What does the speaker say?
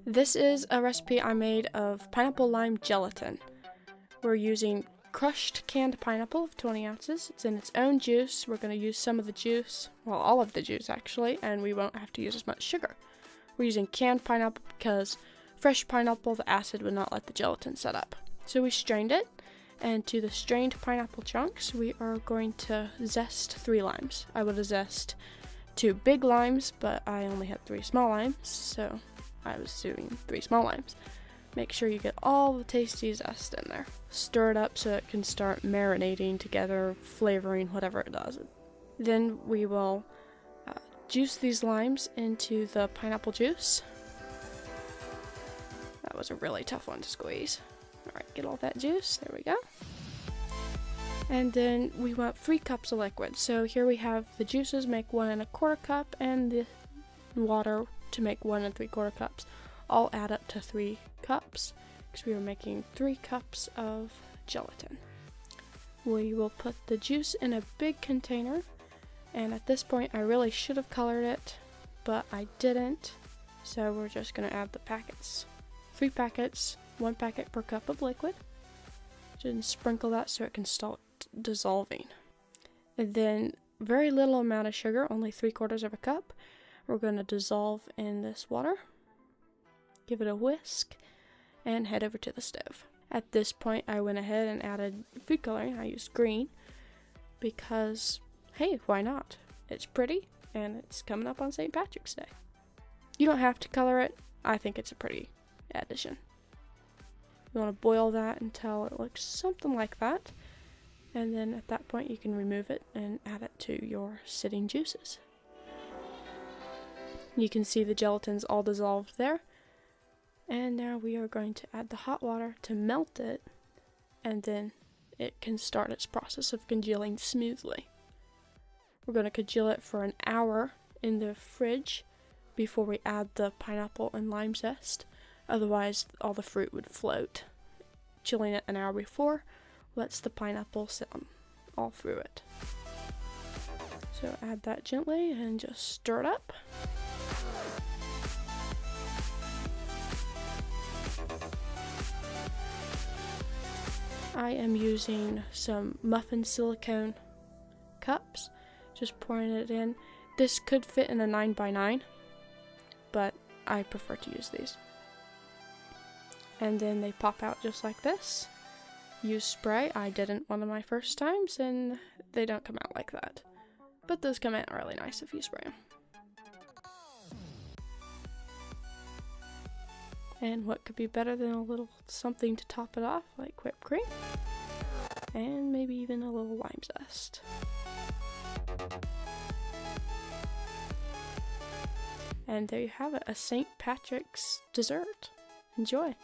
This is a recipe I made of pineapple lime gelatin. We're using crushed canned pineapple of 20 ounces. It's in its own juice. We're going to use some of the juice, well, all of the juice actually, and we won't have to use as much sugar. We're using canned pineapple because fresh pineapple, the acid would not let the gelatin set up. So we strained it, and to the strained pineapple chunks, we are going to zest 3 limes. I would have zest 2 big limes, but I only had 3 small limes, so I was doing 3 small limes. Make sure you get all the tasty zest in there. Stir it up so it can start marinating together, flavoring whatever it does. Then we will juice these limes into the pineapple juice. That was a really tough one to squeeze. Alright, get all that juice. There we go. And then we want 3 cups of liquid. So here we have the juices make 1 1/4 cup and the water to make 1 3/4 cups. All add up to 3 cups because we are making 3 cups of gelatin. We will put the juice in a big container, and at this point I really should have colored it, but I didn't, so we're just going to add the packets. 3 packets, 1 packet per cup of liquid. Just sprinkle that so it can start dissolving. And then very little amount of sugar, only 3/4 of a cup. We're going to dissolve in this water. Give it a whisk and head over to the stove. At this point I went ahead and added food coloring. I used green because, hey, why not? It's pretty and it's coming up on St. Patrick's Day. You don't have to color it. I think it's a pretty addition. You want to boil that until it looks something like that, and then at that point you can remove it and add it to your sitting juices. You can see the gelatin's all dissolved there. And now we are going to add the hot water to melt it, and then it can start its process of congealing smoothly. We're going to congeal it for an hour in the fridge before we add the pineapple and lime zest. Otherwise, all the fruit would float. Chilling it an hour before lets the pineapple sit all through it. So add that gently and just stir it up. I am using some muffin silicone cups, just pouring it in. This could fit in a 9x9, but I prefer to use these. And then they pop out just like this. Use spray. I didn't one of my first times, and they don't come out like that. But those come out really nice if you spray them. And what could be better than a little something to top it off, like whipped cream, and maybe even a little lime zest. And there you have it, a St. Patrick's dessert. Enjoy!